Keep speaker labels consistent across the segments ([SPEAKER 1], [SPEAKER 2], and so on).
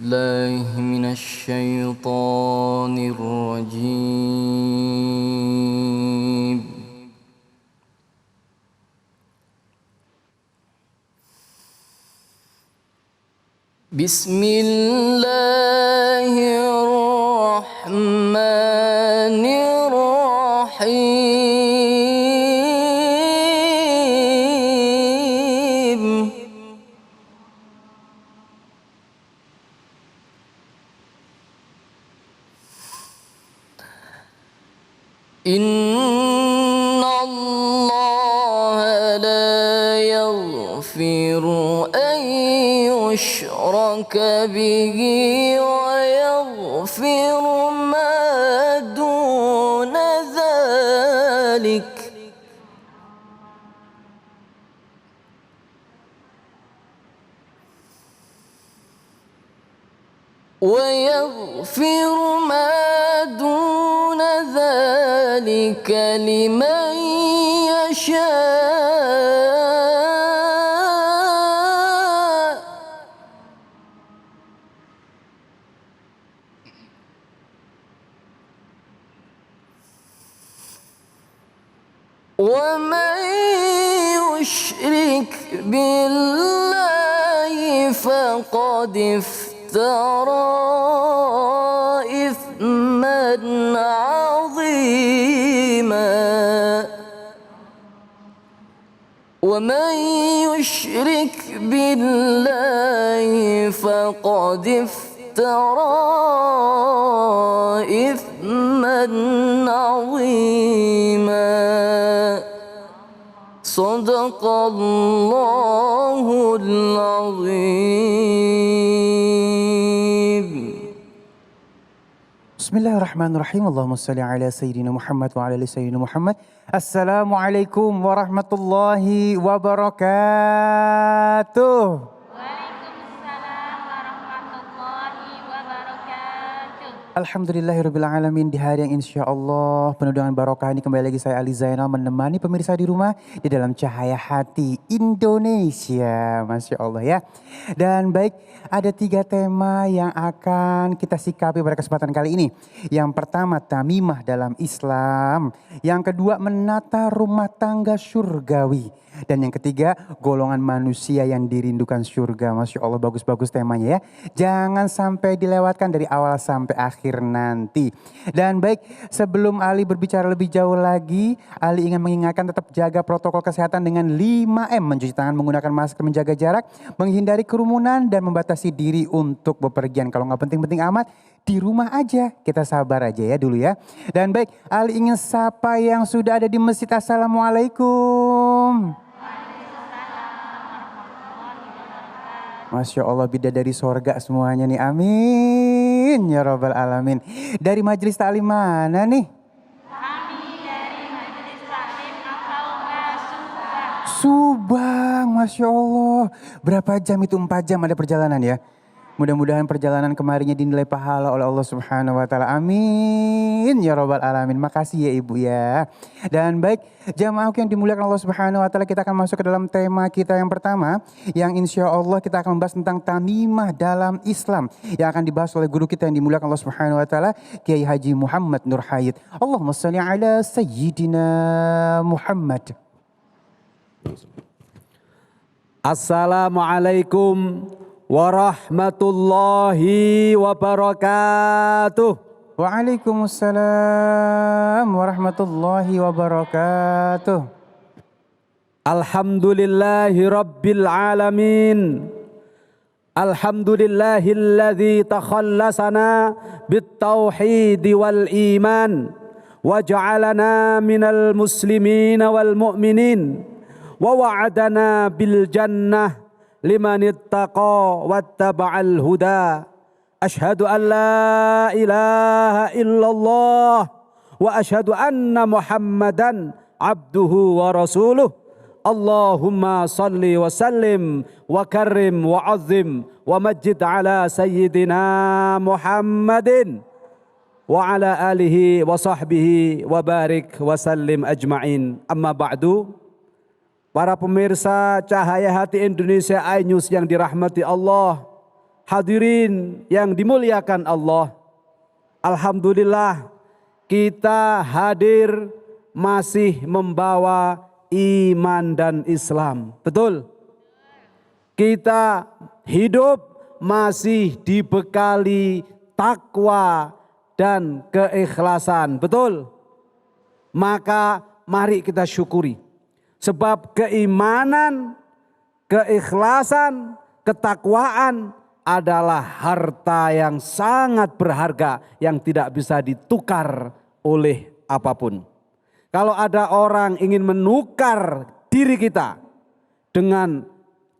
[SPEAKER 1] بالله من الشيطان الرجيم. بسم الله الرحمن الرحيم. إن الله لا يغفر أن يشرك به ويغفر ما دون ذلك لمن يشاء. ومن يشرك بالله فقد افترى إثما عظيما. ومن يشرك بالله فقد افترى إثما عظيما. صدق الله العظيم.
[SPEAKER 2] Bismillahirrahmanirrahim. Allahumma salli ala Sayyidina Muhammad wa ala ali Sayyidina Muhammad. Assalamualaikum warahmatullahi wabarakatuh.
[SPEAKER 3] Waalaikumsalam warahmatullahi wabarakatuh.
[SPEAKER 2] Alhamdulillahirabbil alamin. Di hari yang insya Allah penuh dengan barokah ini kembali lagi saya Ali Zainal menemani pemirsa di rumah di dalam cahaya hati Indonesia. Masya Allah ya. Dan baik, ada 3 tema yang akan kita sikapi pada kesempatan kali ini. Yang pertama, tamimah dalam Islam. Yang kedua, menata rumah tangga surgawi. Dan yang ketiga, golongan manusia yang dirindukan surga. Masya Allah, bagus-bagus temanya ya. Jangan sampai dilewatkan dari awal sampai akhir nanti. Dan baik, sebelum Ali berbicara lebih jauh lagi, Ali ingin mengingatkan tetap jaga protokol kesehatan dengan 5M. Mencuci tangan, menggunakan masker, menjaga jarak, menghindari kerumunan, dan membatasi diri untuk bepergian. Kalau nggak penting-penting amat, di rumah aja. Kita sabar aja ya dulu ya. Dan baik, Ali ingin sapa yang sudah ada di masjid. Assalamualaikum. Masya Allah, bidadari sorga semuanya nih, amin ya rabbal alamin. Dari majelis taklim mana nih?
[SPEAKER 3] Kami dari Majelis Taklim Al-Qaumah Subang.
[SPEAKER 2] Subang, Masya Allah. Berapa jam itu? 4 jam ada perjalanan ya? Mudah-mudahan perjalanan kemarinnya dinilai pahala oleh Allah Subhanahu wa taala. Amin ya rabbal alamin. Makasih ya Ibu ya. Dan baik, jamaah yang dimuliakan Allah Subhanahu wa taala, kita akan masuk ke dalam tema kita yang pertama, yang insya Allah kita akan membahas tentang tamimah dalam Islam, yang akan dibahas oleh guru kita yang dimuliakan Allah Subhanahu wa taala, Kiai Haji Muhammad Nur Hayit. Allahumma shalli ala Sayyidina Muhammad.
[SPEAKER 4] Assalamualaikum warahmatullahi wabarakatuh.
[SPEAKER 2] Waalaikumsalam warahmatullahi wabarakatuh.
[SPEAKER 4] Alhamdulillahi rabbil alamin. Alhamdulillahilladzi takhallasana bittauhidi wal iman wa ja'alana minal muslimin wal mu'minin wa wa'adana bil jannah liman ittaqa wattaba'al huda. Asyhadu an la ilaha illallah wa asyhadu anna Muhammadan abduhu wa rasuluh. Allahumma salli wa sallim wa karrim wa azim wa majid ala sayyidina Muhammadin wa ala alihi wa sahbihi wa barik wa sallim ajma'in. Amma ba'du. Para pemirsa Cahaya Hati Indonesia iNews yang dirahmati Allah, hadirin yang dimuliakan Allah, alhamdulillah kita hadir masih membawa iman dan Islam. Betul? Kita hidup masih dibekali takwa dan keikhlasan. Betul? Maka mari kita syukuri. Sebab keimanan, keikhlasan, ketakwaan adalah harta yang sangat berharga yang tidak bisa ditukar oleh apapun. Kalau ada orang ingin menukar diri kita dengan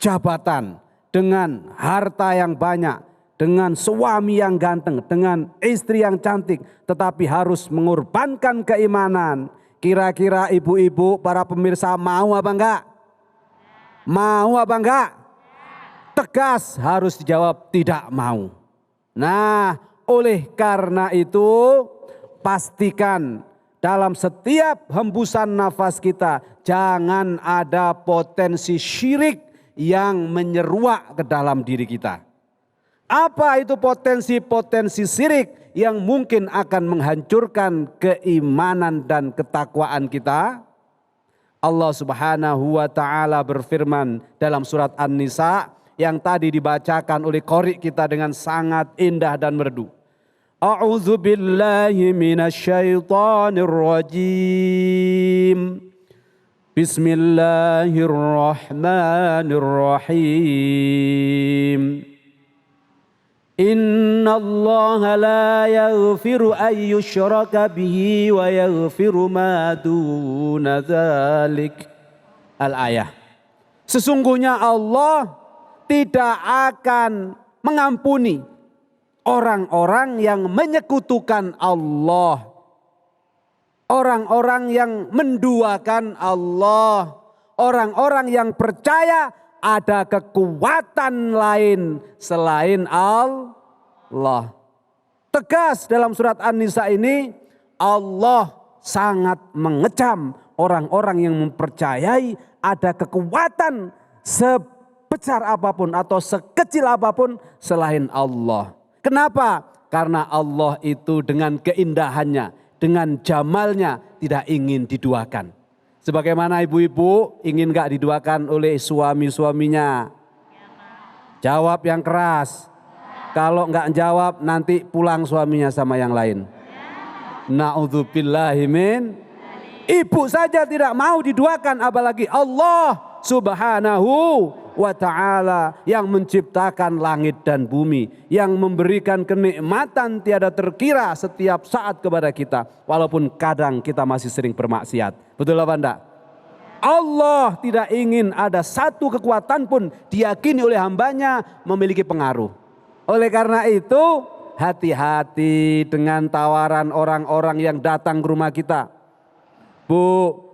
[SPEAKER 4] jabatan, dengan harta yang banyak, dengan suami yang ganteng, dengan istri yang cantik, tetapi harus mengorbankan keimanan. Kira-kira ibu-ibu, para pemirsa mau apa enggak? Mau apa enggak? Tegas harus dijawab tidak mau. Nah, oleh karena itu pastikan dalam setiap hembusan nafas kita jangan ada potensi syirik yang menyeruak ke dalam diri kita. Apa itu potensi-potensi syirik yang mungkin akan menghancurkan keimanan dan ketakwaan kita? Allah Subhanahu wa taala berfirman dalam surat An-Nisa yang tadi dibacakan oleh qori kita dengan sangat indah dan merdu. A'udzu billahi minasyaitonir rajim. Bismillahirrahmanirrahim. Inna Allah la yaghfiru an yushraka bihi wa yaghfiru ma duna dzalik. Al-ayah. Sesungguhnya Allah tidak akan mengampuni orang-orang yang menyekutukan Allah. Orang-orang yang menduakan Allah. Orang-orang yang percaya ada kekuatan lain selain Allah. Tegas dalam surat An-Nisa ini Allah sangat mengecam orang-orang yang mempercayai ada kekuatan sebesar apapun atau sekecil apapun selain Allah. Kenapa? Karena Allah itu dengan keindahannya, dengan jamalnya tidak ingin diduakan. Sebagaimana ibu-ibu ingin gak diduakan oleh suami-suaminya? Jawab yang keras. Kalau gak jawab nanti pulang suaminya sama yang lain. Na'udzubillahi min. Ibu saja tidak mau diduakan, apalagi Allah Subhanahu wa ta'ala yang menciptakan langit dan bumi, yang memberikan kenikmatan tiada terkira setiap saat kepada kita, walaupun kadang kita masih sering bermaksiat. Betul apa enggak? Allah tidak ingin ada satu kekuatan pun diyakini oleh hambanya memiliki pengaruh. Oleh karena itu hati-hati dengan tawaran orang-orang yang datang ke rumah kita. Bu,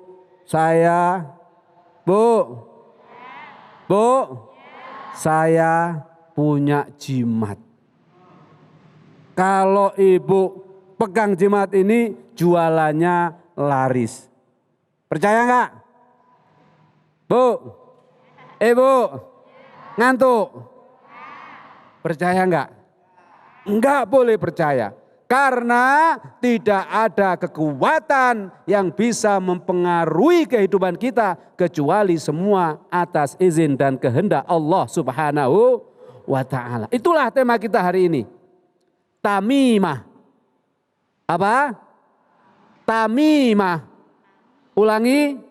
[SPEAKER 4] saya punya jimat. Kalau ibu pegang jimat ini jualannya laris. Percaya enggak? Bu, ibu, ngantuk? Percaya enggak? Enggak boleh percaya. Karena tidak ada kekuatan yang bisa mempengaruhi kehidupan kita kecuali semua atas izin dan kehendak Allah Subhanahu wa ta'ala. Itulah tema kita hari ini. Tamimah. Apa? Tamimah. Ulangi.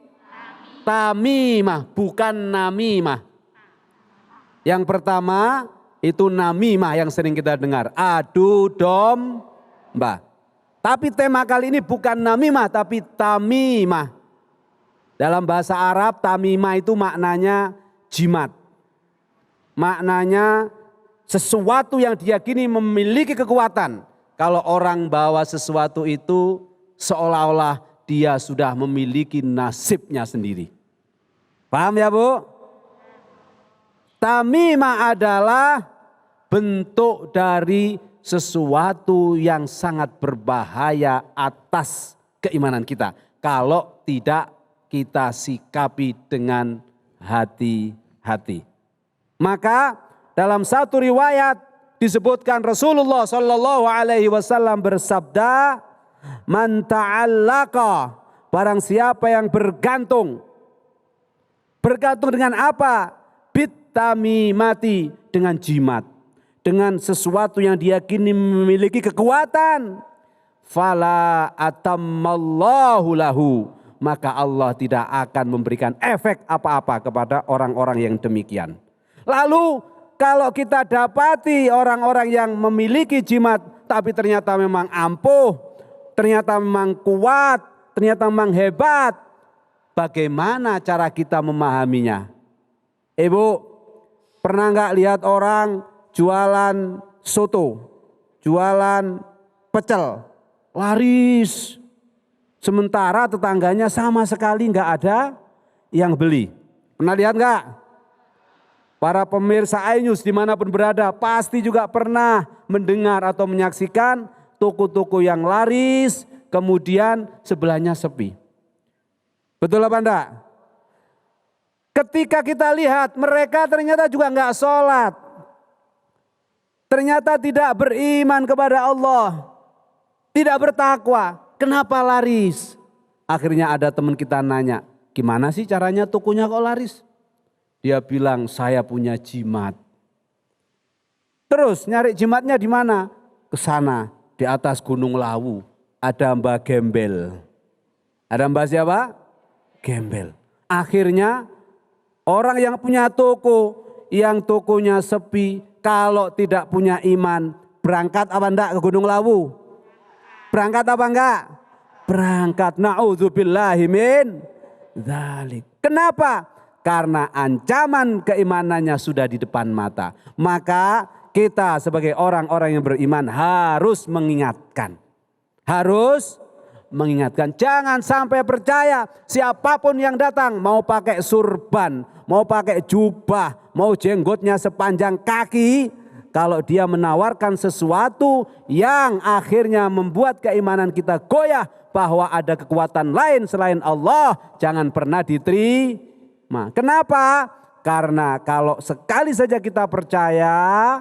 [SPEAKER 4] Tamimah, bukan namimah. Yang pertama itu namimah yang sering kita dengar. Adu domba. Tapi tema kali ini bukan namimah tapi tamimah. Dalam bahasa Arab tamimah itu maknanya jimat. Maknanya sesuatu yang diyakini memiliki kekuatan. Kalau orang bawa sesuatu itu seolah-olah dia sudah memiliki nasibnya sendiri. Paham ya Bu? Tamimah adalah bentuk dari sesuatu yang sangat berbahaya atas keimanan kita. Kalau tidak kita sikapi dengan hati-hati. Maka dalam satu riwayat disebutkan Rasulullah Shallallahu Alaihi Wasallam bersabda, "Man ta'allaqa, barang siapa yang bergantung dengan apa? Bitamimati, dengan jimat, dengan sesuatu yang diyakini memiliki kekuatan. Fala atammallahu lahu, maka Allah tidak akan memberikan efek apa-apa kepada orang-orang yang demikian. Lalu kalau kita dapati orang-orang yang memiliki jimat tapi ternyata memang ampuh, ternyata memang kuat, ternyata memang hebat, bagaimana cara kita memahaminya? Ibu, pernah nggak lihat orang jualan soto, jualan pecel, laris, sementara tetangganya sama sekali nggak ada yang beli? Pernah lihat nggak? Para pemirsa iNews dimanapun berada pasti juga pernah mendengar atau menyaksikan toko-toko yang laris, kemudian sebelahnya sepi. Betul apa enggak? Ketika kita lihat mereka ternyata juga nggak sholat, ternyata tidak beriman kepada Allah, tidak bertakwa. Kenapa laris? Akhirnya ada teman kita nanya, gimana sih caranya tokonya kok laris? Dia bilang, saya punya jimat. Terus nyari jimatnya di mana? Ke sana, di atas Gunung Lawu ada Mbak Gembel. Ada Mbak siapa? Gembel. Akhirnya orang yang punya toko, yang tokonya sepi, kalau tidak punya iman, berangkat apa enggak ke Gunung Lawu? Berangkat apa enggak? Berangkat. Na'udzubillahi min dzalik. Kenapa? Karena ancaman keimanannya sudah di depan mata. Maka kita sebagai orang-orang yang beriman harus mengingatkan. Harus mengingatkan. Jangan sampai percaya siapapun yang datang, mau pakai surban, mau pakai jubah, mau jenggotnya sepanjang kaki, kalau dia menawarkan sesuatu yang akhirnya membuat keimanan kita goyah bahwa ada kekuatan lain selain Allah, jangan pernah diterima. Kenapa? Karena kalau sekali saja kita percaya,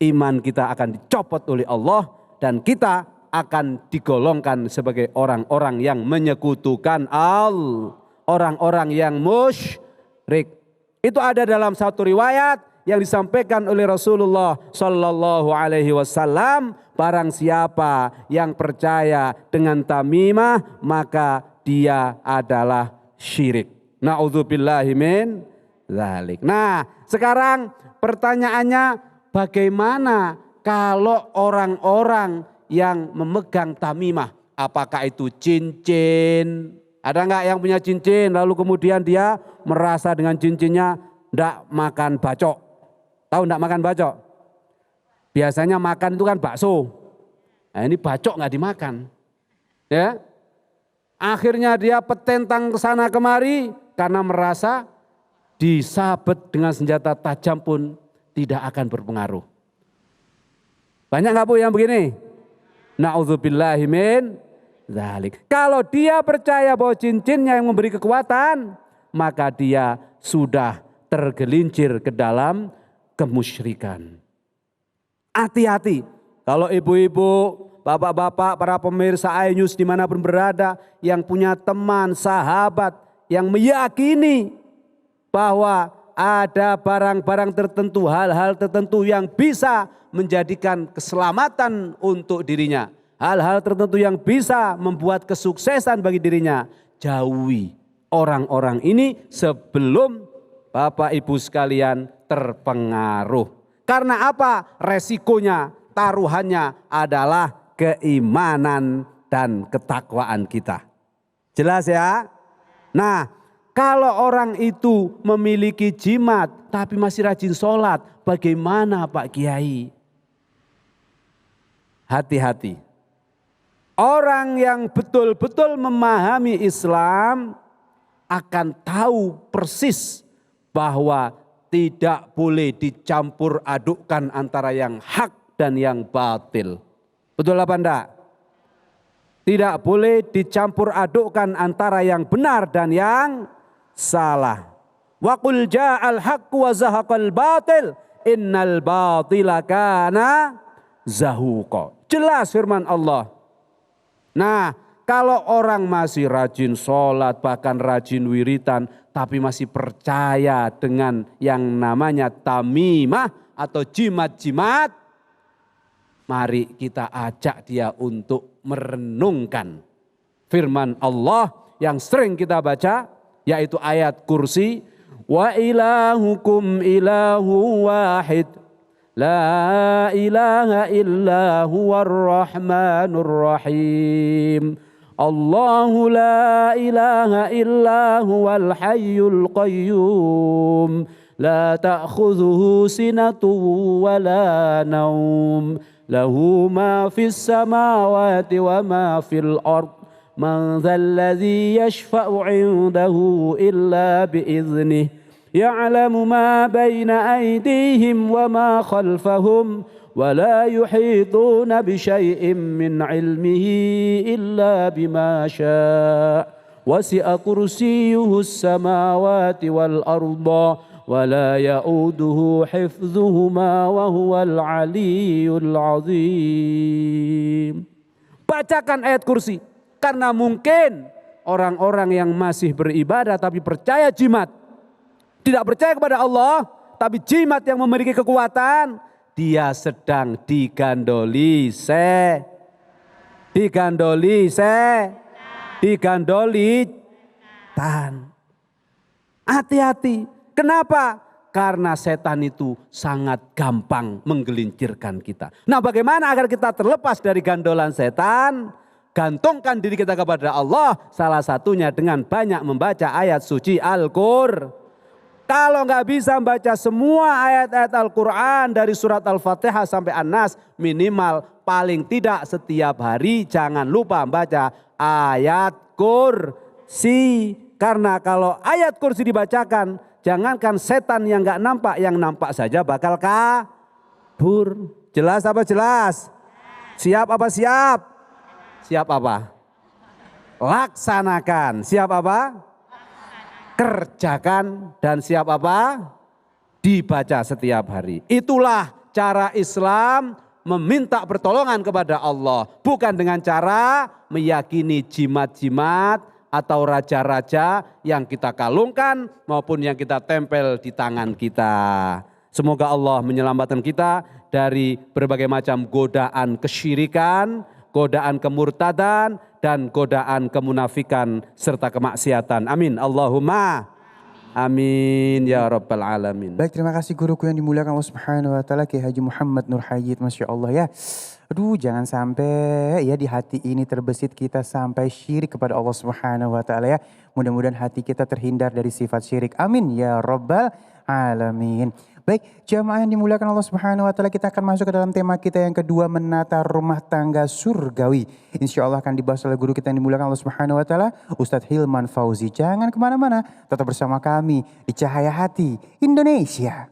[SPEAKER 4] iman kita akan dicopot oleh Allah dan kita akan digolongkan sebagai orang-orang yang menyekutukan Allah, orang-orang yang musyrik. Itu ada dalam satu riwayat yang disampaikan oleh Rasulullah Shallallahu Alaihi Wasallam. Barang siapa yang percaya dengan tamimah, maka dia adalah syirik. Na'udzubillahi min dzalik. Nah, sekarang pertanyaannya, bagaimana kalau orang-orang yang memegang tamimah? Apakah itu cincin? Ada enggak yang punya cincin lalu kemudian dia merasa dengan cincinnya enggak makan bacok? Tahu enggak makan bacok? Biasanya makan itu kan bakso. Nah, ini bacok enggak dimakan. Ya. Akhirnya dia petentang ke sana kemari karena merasa disabet dengan senjata tajam pun tidak akan berpengaruh. Banyak enggak Bu yang begini? Na'udzubillahi min dzalik. Kalau dia percaya bahwa cincinnya yang memberi kekuatan, maka dia sudah tergelincir ke dalam kemusyrikan. Hati-hati kalau ibu-ibu, bapak-bapak, para pemirsa iNews dimanapun berada yang punya teman, sahabat yang meyakini bahwa ada barang-barang tertentu, hal-hal tertentu yang bisa menjadikan keselamatan untuk dirinya. Hal-hal tertentu yang bisa membuat kesuksesan bagi dirinya. Jauhi orang-orang ini sebelum Bapak Ibu sekalian terpengaruh. Karena apa? Resikonya, taruhannya adalah keimanan dan ketakwaan kita. Jelas ya? Nah, kalau orang itu memiliki jimat tapi masih rajin sholat, bagaimana Pak Kiai? Hati-hati. Orang yang betul-betul memahami Islam akan tahu persis bahwa tidak boleh dicampur adukkan antara yang hak dan yang batil. Betul apa enggak? Tidak boleh dicampur adukkan antara yang benar dan yang salah. Wa qul ja'al haqqu wa zahaqal batil innal batila kana zahuqa. Jelas firman Allah. Nah, kalau orang masih rajin sholat, bahkan rajin wiritan, tapi masih percaya dengan yang namanya tamimah atau jimat-jimat, mari kita ajak dia untuk merenungkan firman Allah yang sering kita baca, yaitu ayat kursi. Wa ilahukum ilahu wahid. La ilaha illa huwar rahmanur rahim. Allahu la ilaha illa huwal hayyul qayyum. La ta'khudhuhu sinatun wa la naum. Lahu ma fis samawati wa ma fil ard. Man dhal ladzi yashfa'u 'indahu illa bi'idhnihi. يعلم ما بين أيديهم وما خلفهم ولا يحيطون بشيء من علمه إلا بما شاء وسع كرسيه السماوات والأرض ولا يؤوده حفظهما وهو العلي العظيم. Bacakan ayat kursi, karena mungkin orang-orang yang masih beribadah tapi percaya jimat, tidak percaya kepada Allah, tapi jimat yang memiliki kekuatan, dia sedang digandoli setan. Hati-hati. Kenapa? Karena setan itu sangat gampang menggelincirkan kita. Nah, bagaimana agar kita terlepas dari gandolan setan? Gantungkan diri kita kepada Allah, salah satunya dengan banyak membaca ayat suci Al-Qur'an. Kalau nggak bisa membaca semua ayat-ayat Al-Quran dari surat Al-Fatihah sampai An-Nas, minimal paling tidak setiap hari jangan lupa membaca ayat kursi. Karena kalau ayat kursi dibacakan, jangankan setan yang nggak nampak, yang nampak saja bakal kabur. Jelas apa jelas? Siap apa siap? Siap apa? Laksanakan. Siap apa? Kerjakan. Dan siap apa? Dibaca setiap hari. Itulah cara Islam meminta pertolongan kepada Allah. Bukan dengan cara meyakini jimat-jimat atau raja-raja yang kita kalungkan maupun yang kita tempel di tangan kita. Semoga Allah menyelamatkan kita dari berbagai macam godaan kesyirikan, godaan kemurtadan, dan godaan kemunafikan serta kemaksiatan. Amin. Allahumma amin ya rabbal alamin.
[SPEAKER 2] Baik, terima kasih guruku yang dimuliakan Allah Subhanahu wa taala, Kiai Haji Muhammad Nur Hayyid, Masya Allah ya. Aduh, jangan sampai ya di hati ini terbesit kita sampai syirik kepada Allah Subhanahu wa taala ya. Mudah-mudahan hati kita terhindar dari sifat syirik. Amin ya rabbal alamin. Baik, jamaah yang dimuliakan Allah Subhanahu wa taala, kita akan masuk ke dalam tema kita yang kedua, menata rumah tangga surgawi. Insya Allah akan dibahas oleh guru kita yang dimuliakan Allah Subhanahu wa taala, Ustadz Hilman Fauzi. Jangan kemana-mana, tetap bersama kami di Cahaya Hati Indonesia.